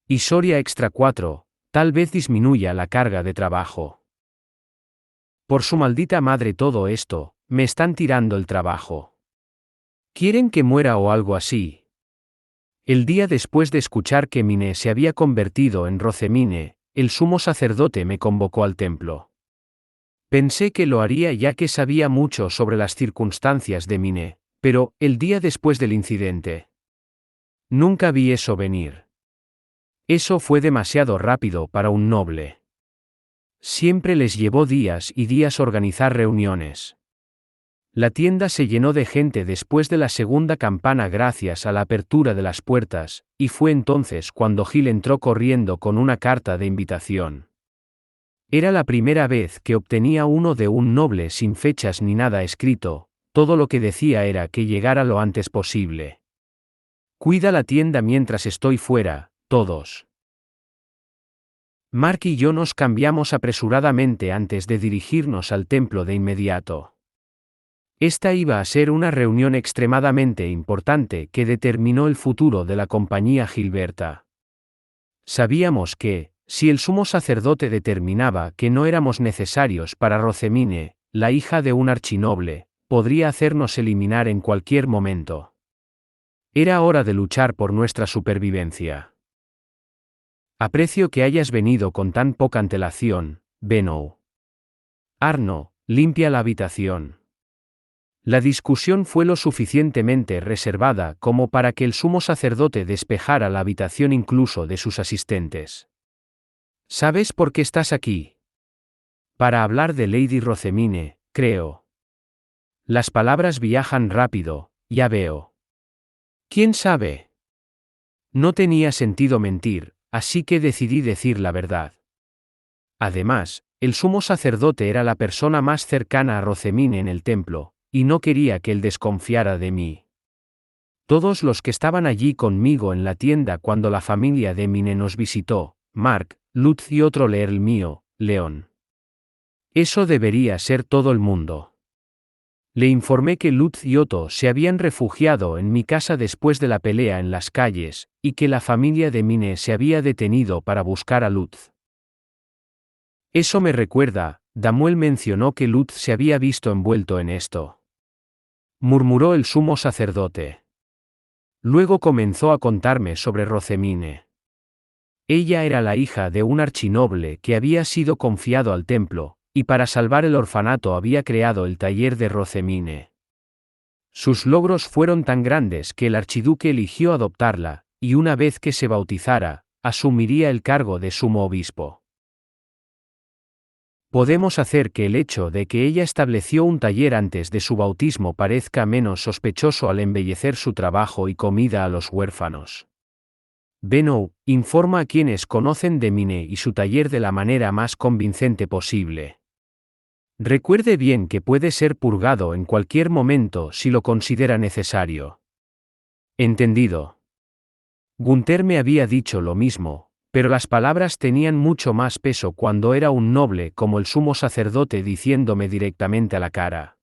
Historia extra 4, tal vez disminuya la carga de trabajo. Por su maldita madre todo esto, me están tirando el trabajo. ¿Quieren que muera o algo así? El día después de escuchar que Mine se había convertido en Rosemine, el sumo sacerdote me convocó al templo. Pensé que lo haría ya que sabía mucho sobre las circunstancias de Mine, pero, el día después del incidente, nunca vi eso venir. Eso fue demasiado rápido para un noble. Siempre les llevó días y días organizar reuniones. La tienda se llenó de gente después de la segunda campana gracias a la apertura de las puertas, y fue entonces cuando Gil entró corriendo con una carta de invitación. Era la primera vez que obtenía uno de un noble sin fechas ni nada escrito, todo lo que decía era que llegara lo antes posible. Cuida la tienda mientras estoy fuera, todos. Mark y yo nos cambiamos apresuradamente antes de dirigirnos al templo de inmediato. Esta iba a ser una reunión extremadamente importante que determinó el futuro de la compañía Gilberta. Sabíamos que, si el sumo sacerdote determinaba que no éramos necesarios para Rosemine, la hija de un archinoble, podría hacernos eliminar en cualquier momento. Era hora de luchar por nuestra supervivencia. Aprecio que hayas venido con tan poca antelación, Benno. Arno, limpia la habitación. La discusión fue lo suficientemente reservada como para que el sumo sacerdote despejara la habitación incluso de sus asistentes. ¿Sabes por qué estás aquí? Para hablar de Lady Rosemine, creo. Las palabras viajan rápido, ya veo. ¿Quién sabe? No tenía sentido mentir, así que decidí decir la verdad. Además, el sumo sacerdote era la persona más cercana a Rosemine en el templo, y no quería que él desconfiara de mí. Todos los que estaban allí conmigo en la tienda cuando la familia de Mine nos visitó, Mark, Lutz y otro Leerl mío, León. Eso debería ser todo el mundo. Le informé que Lutz y Otto se habían refugiado en mi casa después de la pelea en las calles, y que la familia de Mine se había detenido para buscar a Lutz. Eso me recuerda, Damuel mencionó que Lutz se había visto envuelto en esto. Murmuró el sumo sacerdote. Luego comenzó a contarme sobre Rosemine. Ella era la hija de un archinoble que había sido confiado al templo, y para salvar el orfanato había creado el taller de Rosemine. Sus logros fueron tan grandes que el archiduque eligió adoptarla, y una vez que se bautizara, asumiría el cargo de sumo obispo. Podemos hacer que el hecho de que ella estableció un taller antes de su bautismo parezca menos sospechoso al embellecer su trabajo y comida a los huérfanos. Benno, informa a quienes conocen de Mine y su taller de la manera más convincente posible. Recuerde bien que puede ser purgado en cualquier momento si lo considera necesario. Entendido. Gunther me había dicho lo mismo, pero las palabras tenían mucho más peso cuando era un noble como el sumo sacerdote diciéndome directamente a la cara.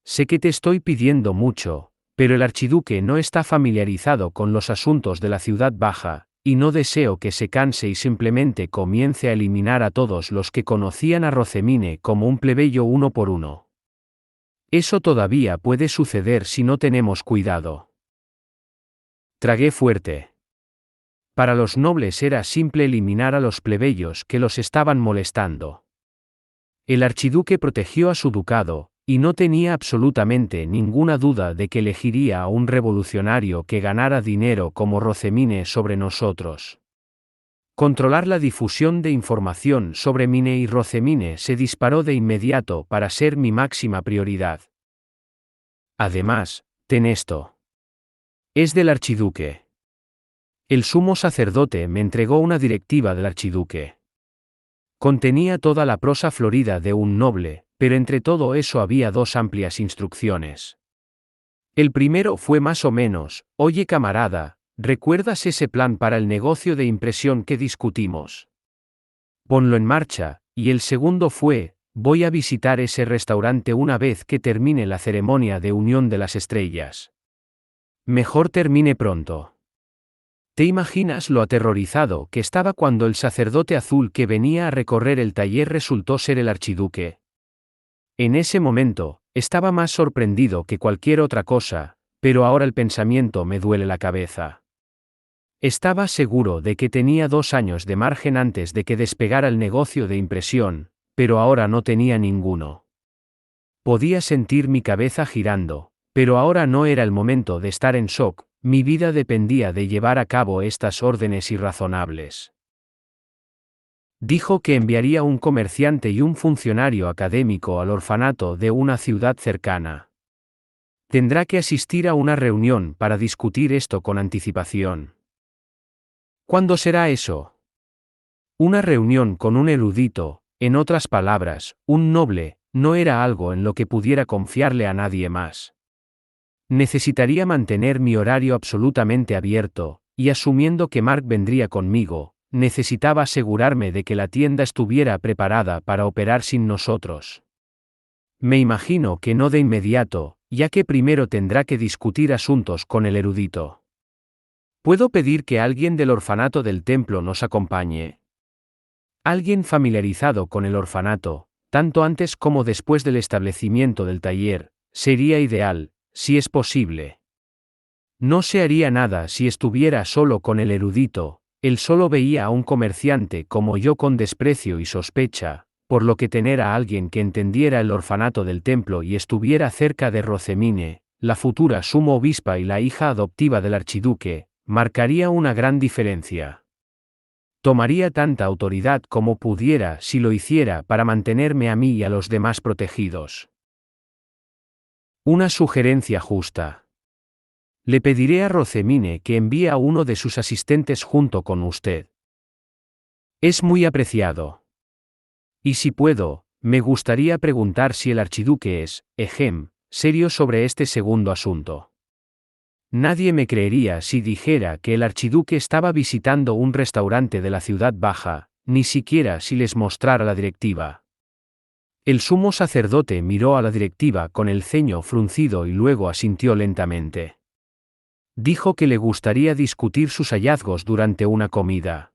Sé que te estoy pidiendo mucho, pero el archiduque no está familiarizado con los asuntos de la ciudad baja, y no deseo que se canse y simplemente comience a eliminar a todos los que conocían a Rosemine como un plebeyo uno por uno. Eso todavía puede suceder si no tenemos cuidado. Tragué fuerte. Para los nobles era simple eliminar a los plebeyos que los estaban molestando. El archiduque protegió a su ducado, y no tenía absolutamente ninguna duda de que elegiría a un revolucionario que ganara dinero como Rosemine sobre nosotros. Controlar la difusión de información sobre Mine y Rosemine se disparó de inmediato para ser mi máxima prioridad. Además, ten esto. Es del archiduque. El sumo sacerdote me entregó una directiva del archiduque. Contenía toda la prosa florida de un noble, pero entre todo eso había dos amplias instrucciones. El primero fue más o menos: oye camarada, ¿recuerdas ese plan para el negocio de impresión que discutimos? Ponlo en marcha, y el segundo fue: voy a visitar ese restaurante una vez que termine la ceremonia de unión de las estrellas. Mejor termine pronto. ¿Te imaginas lo aterrorizado que estaba cuando el sacerdote azul que venía a recorrer el taller resultó ser el archiduque? En ese momento, estaba más sorprendido que cualquier otra cosa, pero ahora el pensamiento me duele la cabeza. Estaba seguro de que tenía 2 años de margen antes de que despegara el negocio de impresión, pero ahora no tenía ninguno. Podía sentir mi cabeza girando, pero ahora no era el momento de estar en shock, mi vida dependía de llevar a cabo estas órdenes irrazonables. Dijo que enviaría un comerciante y un funcionario académico al orfanato de una ciudad cercana. Tendrá que asistir a una reunión para discutir esto con anticipación. ¿Cuándo será eso? Una reunión con un erudito, en otras palabras, un noble, no era algo en lo que pudiera confiarle a nadie más. Necesitaría mantener mi horario absolutamente abierto, y asumiendo que Mark vendría conmigo, necesitaba asegurarme de que la tienda estuviera preparada para operar sin nosotros. Me imagino que no de inmediato, ya que primero tendrá que discutir asuntos con el erudito. ¿Puedo pedir que alguien del orfanato del templo nos acompañe? Alguien familiarizado con el orfanato, tanto antes como después del establecimiento del taller, sería ideal, si es posible. No se haría nada si estuviera solo con el erudito, él solo veía a un comerciante como yo con desprecio y sospecha, por lo que tener a alguien que entendiera el orfanato del templo y estuviera cerca de Rosemine, la futura sumo obispa y la hija adoptiva del archiduque, marcaría una gran diferencia. Tomaría tanta autoridad como pudiera si lo hiciera para mantenerme a mí y a los demás protegidos. Una sugerencia justa. Le pediré a Rosemine que envíe a uno de sus asistentes junto con usted. Es muy apreciado. Y si puedo, me gustaría preguntar si el archiduque es, serio sobre este segundo asunto. Nadie me creería si dijera que el archiduque estaba visitando un restaurante de la ciudad baja, ni siquiera si les mostrara la directiva. El sumo sacerdote miró a la directiva con el ceño fruncido y luego asintió lentamente. Dijo que le gustaría discutir sus hallazgos durante una comida.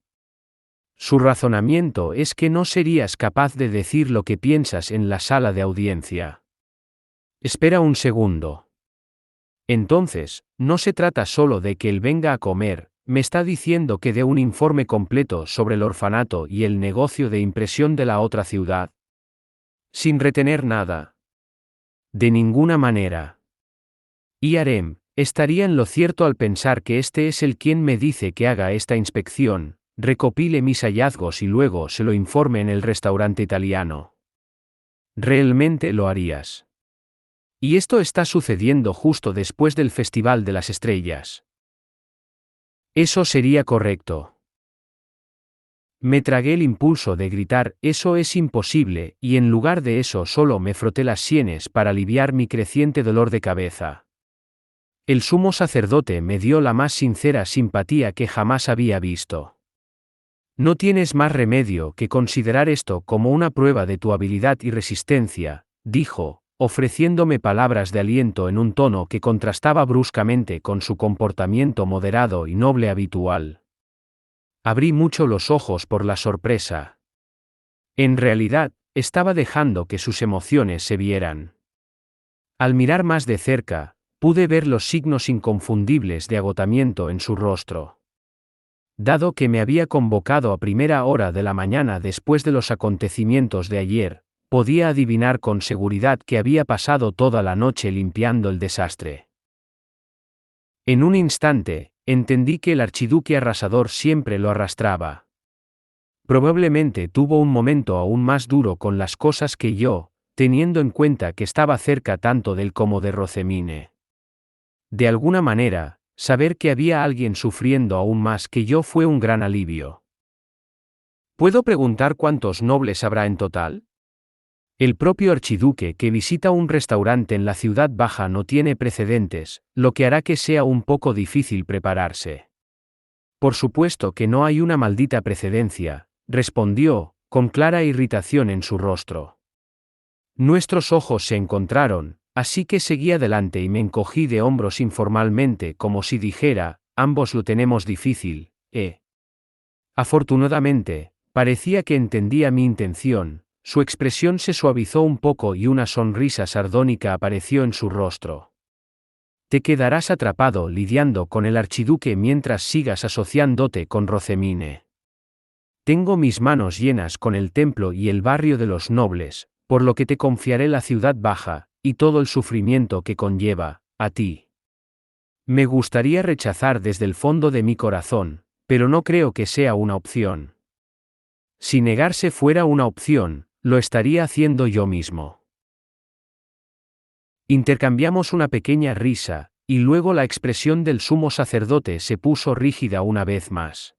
Su razonamiento es que no serías capaz de decir lo que piensas en la sala de audiencia. Espera un segundo. Entonces, no se trata solo de que él venga a comer, me está diciendo que dé un informe completo sobre el orfanato y el negocio de impresión de la otra ciudad. Sin retener nada. De ninguna manera. Y Arem, estaría en lo cierto al pensar que este es el quien me dice que haga esta inspección, recopile mis hallazgos y luego se lo informe en el restaurante italiano. ¿Realmente lo harías? Y esto está sucediendo justo después del Festival de las Estrellas. Eso sería correcto. Me tragué el impulso de gritar, eso es imposible, y en lugar de eso solo me froté las sienes para aliviar mi creciente dolor de cabeza. El sumo sacerdote me dio la más sincera simpatía que jamás había visto. No tienes más remedio que considerar esto como una prueba de tu habilidad y resistencia, dijo, ofreciéndome palabras de aliento en un tono que contrastaba bruscamente con su comportamiento moderado y noble habitual. Abrí mucho los ojos por la sorpresa. En realidad, estaba dejando que sus emociones se vieran. Al mirar más de cerca, pude ver los signos inconfundibles de agotamiento en su rostro. Dado que me había convocado a primera hora de la mañana después de los acontecimientos de ayer, podía adivinar con seguridad que había pasado toda la noche limpiando el desastre. En un instante, entendí que el archiduque arrasador siempre lo arrastraba. Probablemente tuvo un momento aún más duro con las cosas que yo, teniendo en cuenta que estaba cerca tanto de él como de Rosemine. De alguna manera, saber que había alguien sufriendo aún más que yo fue un gran alivio. ¿Puedo preguntar cuántos nobles habrá en total? El propio archiduque que visita un restaurante en la ciudad baja no tiene precedentes, lo que hará que sea un poco difícil prepararse. Por supuesto que no hay una maldita precedencia, respondió, con clara irritación en su rostro. Nuestros ojos se encontraron, así que seguí adelante y me encogí de hombros informalmente como si dijera, ambos lo tenemos difícil, Afortunadamente, parecía que entendía mi intención, su expresión se suavizó un poco y una sonrisa sardónica apareció en su rostro. Te quedarás atrapado lidiando con el archiduque mientras sigas asociándote con Rozemine. Tengo mis manos llenas con el templo y el barrio de los nobles, por lo que te confiaré la ciudad baja, y todo el sufrimiento que conlleva, a ti. Me gustaría rechazar desde el fondo de mi corazón, pero no creo que sea una opción. Si negarse fuera una opción, lo estaría haciendo yo mismo. Intercambiamos una pequeña risa, y luego la expresión del sumo sacerdote se puso rígida una vez más.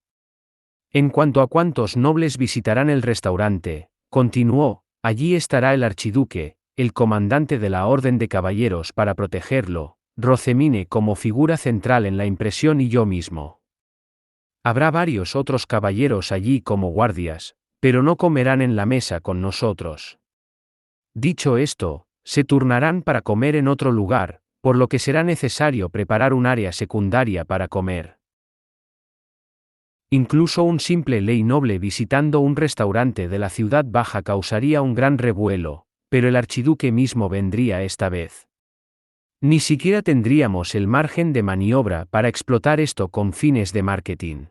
En cuanto a cuántos nobles visitarán el restaurante, continuó, allí estará el archiduque, el comandante de la Orden de Caballeros para protegerlo, Rozemine como figura central en la impresión y yo mismo. Habrá varios otros caballeros allí como guardias, pero no comerán en la mesa con nosotros. Dicho esto, se turnarán para comer en otro lugar, por lo que será necesario preparar un área secundaria para comer. Incluso un simple ley noble visitando un restaurante de la ciudad baja causaría un gran revuelo, pero el archiduque mismo vendría esta vez. Ni siquiera tendríamos el margen de maniobra para explotar esto con fines de marketing.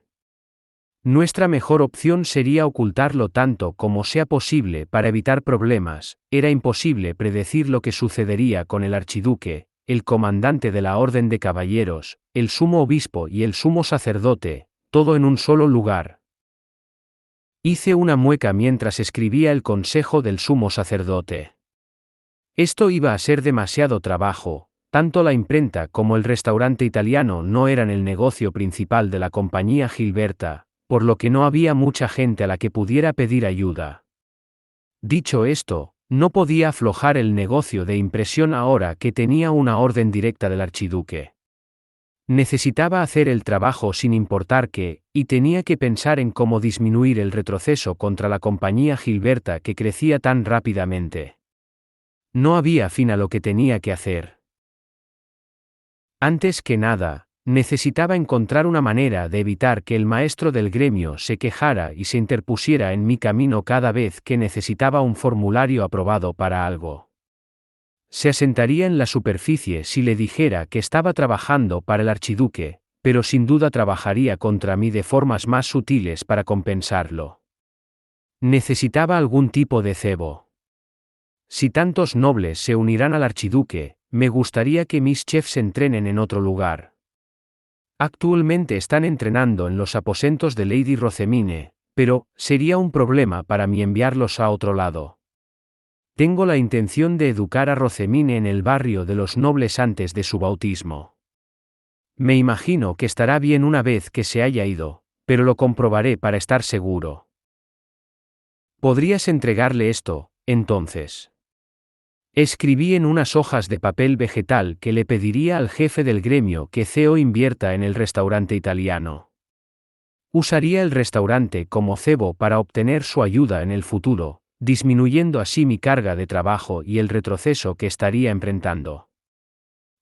Nuestra mejor opción sería ocultarlo tanto como sea posible para evitar problemas. Era imposible predecir lo que sucedería con el archiduque, el comandante de la Orden de Caballeros, el sumo obispo y el sumo sacerdote, todo en un solo lugar. Hice una mueca mientras escribía el consejo del sumo sacerdote. Esto iba a ser demasiado trabajo, tanto la imprenta como el restaurante italiano no eran el negocio principal de la compañía Gilberta, por lo que no había mucha gente a la que pudiera pedir ayuda. Dicho esto, no podía aflojar el negocio de impresión ahora que tenía una orden directa del archiduque. Necesitaba hacer el trabajo sin importar qué, y tenía que pensar en cómo disminuir el retroceso contra la compañía Gilberta que crecía tan rápidamente. No había fin a lo que tenía que hacer. Antes que nada, necesitaba encontrar una manera de evitar que el maestro del gremio se quejara y se interpusiera en mi camino cada vez que necesitaba un formulario aprobado para algo. Se asentaría en la superficie si le dijera que estaba trabajando para el archiduque, pero sin duda trabajaría contra mí de formas más sutiles para compensarlo. Necesitaba algún tipo de cebo. Si tantos nobles se unirán al archiduque, me gustaría que mis chefs entrenen en otro lugar. Actualmente están entrenando en los aposentos de Lady Rozemine, pero sería un problema para mí enviarlos a otro lado. Tengo la intención de educar a Rozemine en el barrio de los nobles antes de su bautismo. Me imagino que estará bien una vez que se haya ido, pero lo comprobaré para estar seguro. ¿Podrías entregarle esto, entonces? Escribí en unas hojas de papel vegetal que le pediría al jefe del gremio que CEO invierta en el restaurante italiano. Usaría el restaurante como cebo para obtener su ayuda en el futuro, disminuyendo así mi carga de trabajo y el retroceso que estaría enfrentando.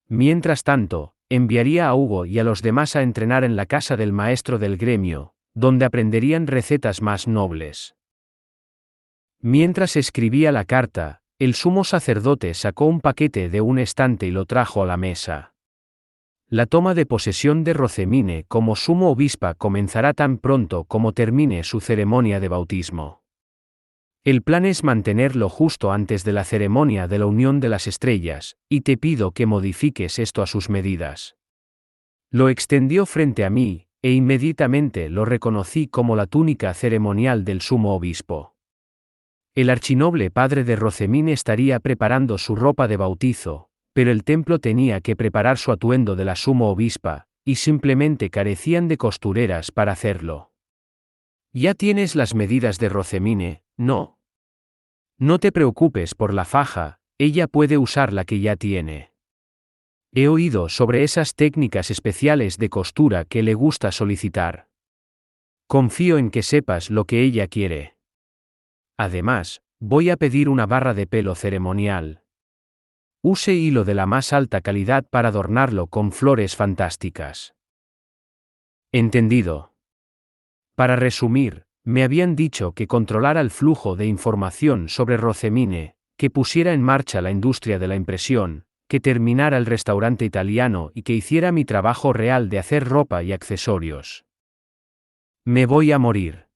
Mientras tanto, enviaría a Hugo y a los demás a entrenar en la casa del maestro del gremio, donde aprenderían recetas más nobles. Mientras escribía la carta, el sumo sacerdote sacó un paquete de un estante y lo trajo a la mesa. La toma de posesión de Rozemine como sumo obispa comenzará tan pronto como termine su ceremonia de bautismo. El plan es mantenerlo justo antes de la ceremonia de la Unión de las Estrellas, y te pido que modifiques esto a sus medidas. Lo extendió frente a mí, e inmediatamente lo reconocí como la túnica ceremonial del sumo obispo. El archinoble padre de Rozemine estaría preparando su ropa de bautizo, pero el templo tenía que preparar su atuendo de la sumo obispa, y simplemente carecían de costureras para hacerlo. ¿Ya tienes las medidas de Rozemine? No. No te preocupes por la faja, ella puede usar la que ya tiene. He oído sobre esas técnicas especiales de costura que le gusta solicitar. Confío en que sepas lo que ella quiere. Además, voy a pedir una barra de pelo ceremonial. Use hilo de la más alta calidad para adornarlo con flores fantásticas. Entendido. Para resumir, me habían dicho que controlara el flujo de información sobre Rosemine, que pusiera en marcha la industria de la impresión, que terminara el restaurante italiano y que hiciera mi trabajo real de hacer ropa y accesorios. Me voy a morir.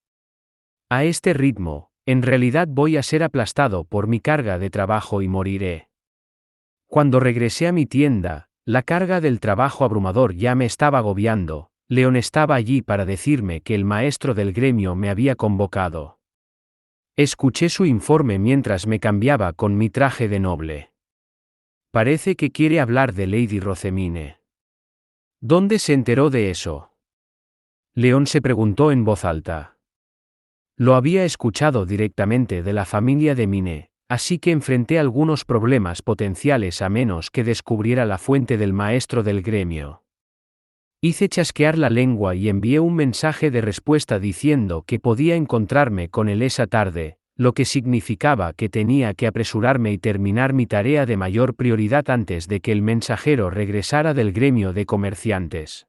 A este ritmo, en realidad voy a ser aplastado por mi carga de trabajo y moriré. Cuando regresé a mi tienda, la carga del trabajo abrumador ya me estaba agobiando. Leon estaba allí para decirme que el maestro del gremio me había convocado. Escuché su informe mientras me cambiaba con mi traje de noble. Parece que quiere hablar de Lady Rosemine. ¿Dónde se enteró de eso? Leon se preguntó en voz alta. Lo había escuchado directamente de la familia de Mine, así que enfrenté algunos problemas potenciales a menos que descubriera la fuente del maestro del gremio. Hice chasquear la lengua y envié un mensaje de respuesta diciendo que podía encontrarme con él esa tarde, lo que significaba que tenía que apresurarme y terminar mi tarea de mayor prioridad antes de que el mensajero regresara del gremio de comerciantes.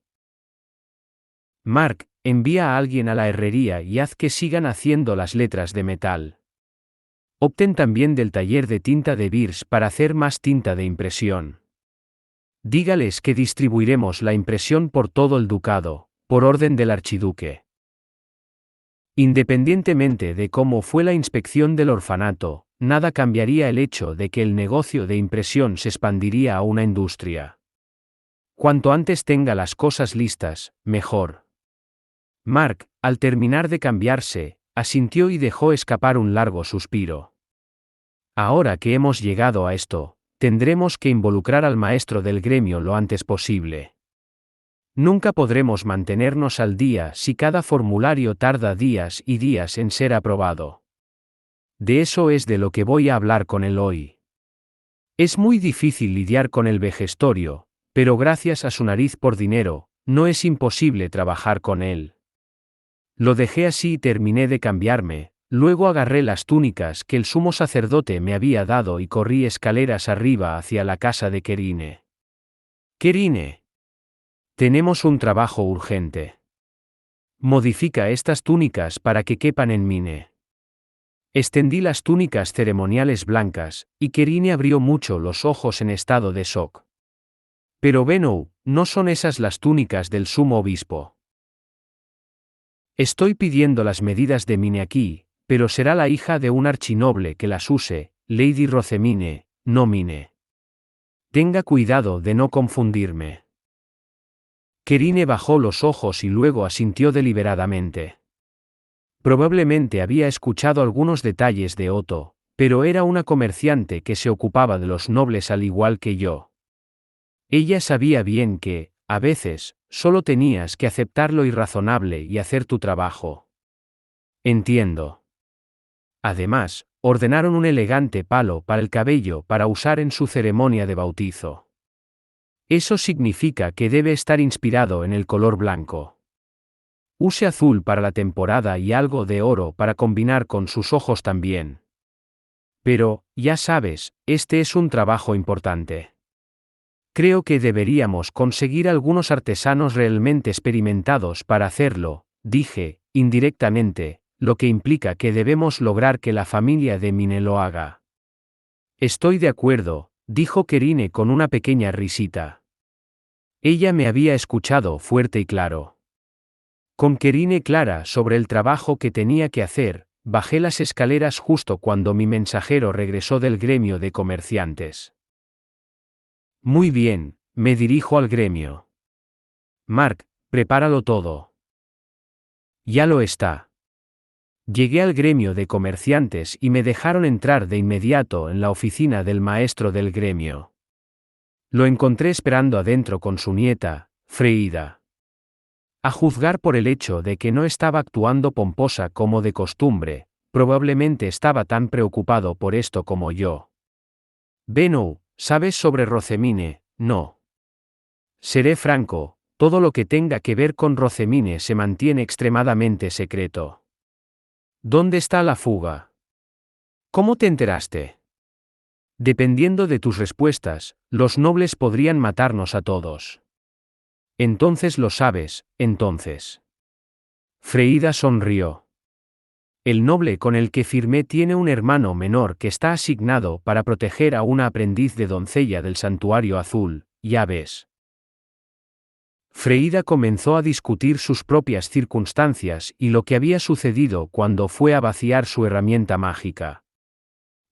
Mark, envía a alguien a la herrería y haz que sigan haciendo las letras de metal. Obtén también del taller de tinta de Beers para hacer más tinta de impresión. Dígales que distribuiremos la impresión por todo el ducado, por orden del archiduque. Independientemente de cómo fue la inspección del orfanato, nada cambiaría el hecho de que el negocio de impresión se expandiría a una industria. Cuanto antes tenga las cosas listas, mejor. Mark, al terminar de cambiarse, asintió y dejó escapar un largo suspiro. Ahora que hemos llegado a esto, tendremos que involucrar al maestro del gremio lo antes posible. Nunca podremos mantenernos al día si cada formulario tarda días y días en ser aprobado. De eso es de lo que voy a hablar con él hoy. Es muy difícil lidiar con el vejestorio, pero gracias a su nariz por dinero, no es imposible trabajar con él. Lo dejé así y terminé de cambiarme. Luego agarré las túnicas que el sumo sacerdote me había dado y corrí escaleras arriba hacia la casa de Querine. Querine. Tenemos un trabajo urgente. Modifica estas túnicas para que quepan en Mine. Extendí las túnicas ceremoniales blancas, y Querine abrió mucho los ojos en estado de shock. Pero Bennou, no son esas las túnicas del sumo obispo. Estoy pidiendo las medidas de Mine aquí, pero será la hija de un archinoble que las use, Lady Rosemine, no Mine. Tenga cuidado de no confundirme. Querine bajó los ojos y luego asintió deliberadamente. Probablemente había escuchado algunos detalles de Otto, pero era una comerciante que se ocupaba de los nobles al igual que yo. Ella sabía bien que, a veces, solo tenías que aceptar lo irrazonable y hacer tu trabajo. Entiendo. Además, ordenaron un elegante palo para el cabello para usar en su ceremonia de bautizo. Eso significa que debe estar inspirado en el color blanco. Use azul para la temporada y algo de oro para combinar con sus ojos también. Pero, ya sabes, este es un trabajo importante. Creo que deberíamos conseguir algunos artesanos realmente experimentados para hacerlo, dije, indirectamente, lo que implica que debemos lograr que la familia de Mine lo haga. Estoy de acuerdo, dijo Querine con una pequeña risita. Ella me había escuchado fuerte y claro. Con Querine clara sobre el trabajo que tenía que hacer, bajé las escaleras justo cuando mi mensajero regresó del gremio de comerciantes. Muy bien, me dirijo al gremio. Mark, prepáralo todo. Ya lo está. Llegué al gremio de comerciantes y me dejaron entrar de inmediato en la oficina del maestro del gremio. Lo encontré esperando adentro con su nieta, Freida. A juzgar por el hecho de que no estaba actuando pomposa como de costumbre, probablemente estaba tan preocupado por esto como yo. Bennou, ¿sabes sobre Rosemine? No. Seré franco, todo lo que tenga que ver con Rosemine se mantiene extremadamente secreto. ¿Dónde está la fuga? ¿Cómo te enteraste? Dependiendo de tus respuestas, los nobles podrían matarnos a todos. Entonces lo sabes, entonces. Freída sonrió. El noble con el que firmé tiene un hermano menor que está asignado para proteger a una aprendiz de doncella del Santuario Azul, ya ves. Freída comenzó a discutir sus propias circunstancias y lo que había sucedido cuando fue a vaciar su herramienta mágica.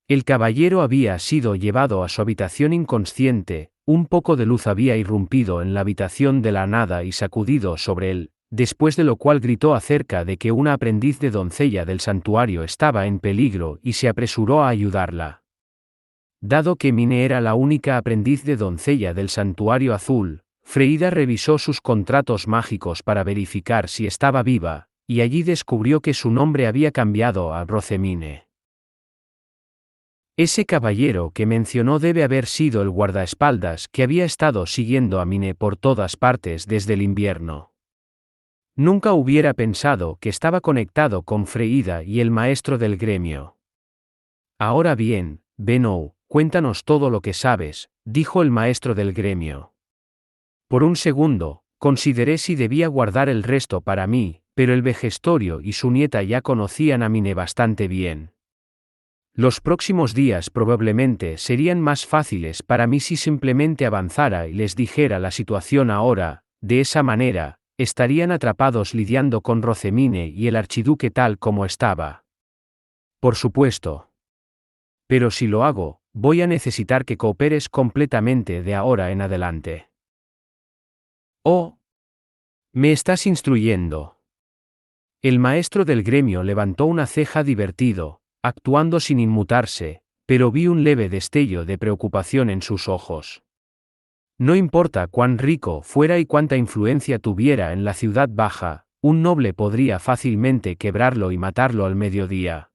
El caballero había sido llevado a su habitación inconsciente, un poco de luz había irrumpido en la habitación de la nada y sacudido sobre él, después de lo cual gritó acerca de que una aprendiz de doncella del santuario estaba en peligro y se apresuró a ayudarla. Dado que Mine era la única aprendiz de doncella del Santuario Azul, Freída revisó sus contratos mágicos para verificar si estaba viva, y allí descubrió que su nombre había cambiado a Rosemine. Ese caballero que mencionó debe haber sido el guardaespaldas que había estado siguiendo a Mine por todas partes desde el invierno. Nunca hubiera pensado que estaba conectado con Freída y el maestro del gremio. Ahora bien, Benou, cuéntanos todo lo que sabes, dijo el maestro del gremio. Por un segundo, consideré si debía guardar el resto para mí, pero el vejestorio y su nieta ya conocían a Mine bastante bien. Los próximos días probablemente serían más fáciles para mí si simplemente avanzara y les dijera la situación ahora, de esa manera, estarían atrapados lidiando con Rosemine y el archiduque tal como estaba. Por supuesto. Pero si lo hago, voy a necesitar que cooperes completamente de ahora en adelante. Oh. Me estás instruyendo. El maestro del gremio levantó una ceja divertido, actuando sin inmutarse, pero vi un leve destello de preocupación en sus ojos. No importa cuán rico fuera y cuánta influencia tuviera en la ciudad baja, un noble podría fácilmente quebrarlo y matarlo al mediodía.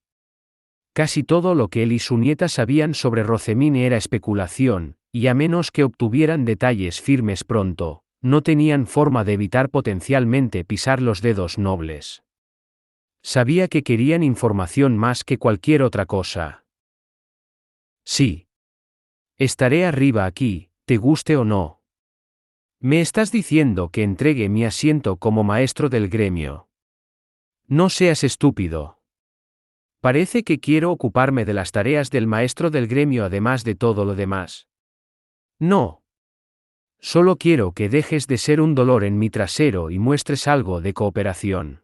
Casi todo lo que él y su nieta sabían sobre Rosemine era especulación, y a menos que obtuvieran detalles firmes pronto, no tenían forma de evitar potencialmente pisar los dedos nobles. Sabía que querían información más que cualquier otra cosa. Sí. Estaré arriba aquí, te guste o no. Me estás diciendo que entregue mi asiento como maestro del gremio. No seas estúpido. Parece que quiero ocuparme de las tareas del maestro del gremio además de todo lo demás. No. Solo quiero que dejes de ser un dolor en mi trasero y muestres algo de cooperación.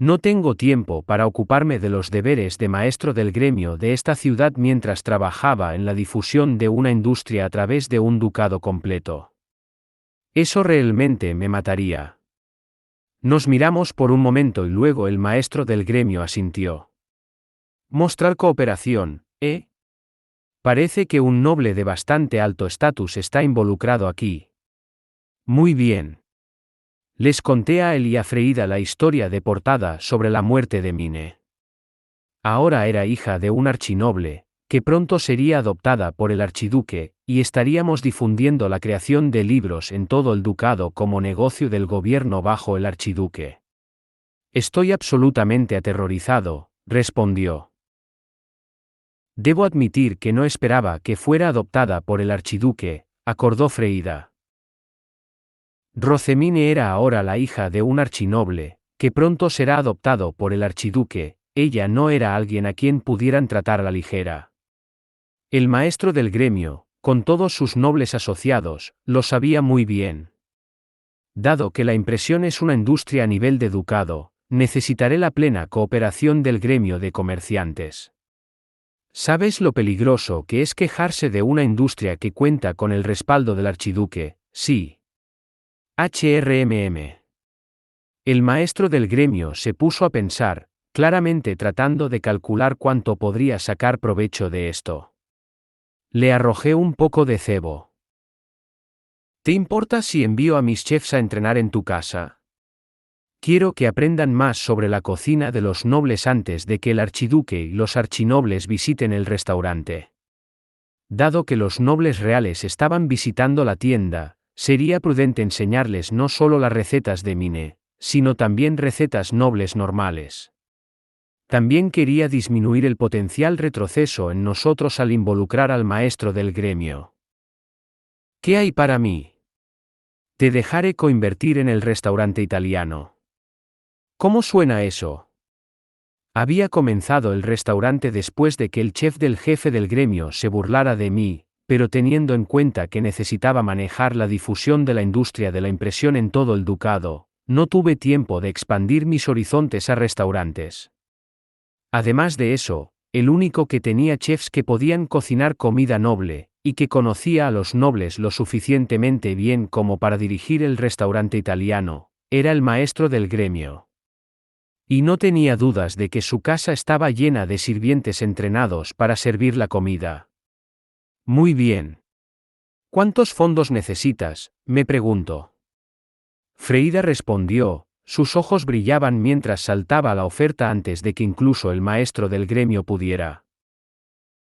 No tengo tiempo para ocuparme de los deberes de maestro del gremio de esta ciudad mientras trabajaba en la difusión de una industria a través de un ducado completo. Eso realmente me mataría. Nos miramos por un momento y luego el maestro del gremio asintió. Mostrar cooperación, ¿eh? Parece que un noble de bastante alto estatus está involucrado aquí. Muy bien. Les conté a él y a Freída la historia de portada sobre la muerte de Mine. Ahora era hija de un archinoble, que pronto sería adoptada por el archiduque, y estaríamos difundiendo la creación de libros en todo el ducado como negocio del gobierno bajo el archiduque. Estoy absolutamente aterrorizado, respondió. Debo admitir que no esperaba que fuera adoptada por el archiduque, acordó Freída. Rosemine era ahora la hija de un archinoble, que pronto será adoptado por el archiduque, ella no era alguien a quien pudieran tratar a la ligera. El maestro del gremio, con todos sus nobles asociados, lo sabía muy bien. Dado que la impresión es una industria a nivel de ducado, necesitaré la plena cooperación del gremio de comerciantes. ¿Sabes lo peligroso que es quejarse de una industria que cuenta con el respaldo del archiduque? Sí. El maestro del gremio se puso a pensar, claramente tratando de calcular cuánto podría sacar provecho de esto. Le arrojé un poco de cebo. ¿Te importa si envío a mis chefs a entrenar en tu casa? Quiero que aprendan más sobre la cocina de los nobles antes de que el archiduque y los archinobles visiten el restaurante. Dado que los nobles reales estaban visitando la tienda, sería prudente enseñarles no solo las recetas de Mine, sino también recetas nobles normales. También quería disminuir el potencial retroceso en nosotros al involucrar al maestro del gremio. ¿Qué hay para mí? Te dejaré coinvertir en el restaurante italiano. ¿Cómo suena eso? Había comenzado el restaurante después de que el chef del jefe del gremio se burlara de mí, pero teniendo en cuenta que necesitaba manejar la difusión de la industria de la impresión en todo el ducado, no tuve tiempo de expandir mis horizontes a restaurantes. Además de eso, el único que tenía chefs que podían cocinar comida noble, y que conocía a los nobles lo suficientemente bien como para dirigir el restaurante italiano, era el maestro del gremio. Y no tenía dudas de que su casa estaba llena de sirvientes entrenados para servir la comida. Muy bien. ¿Cuántos fondos necesitas?, me preguntó. Freida respondió, sus ojos brillaban mientras saltaba la oferta antes de que incluso el maestro del gremio pudiera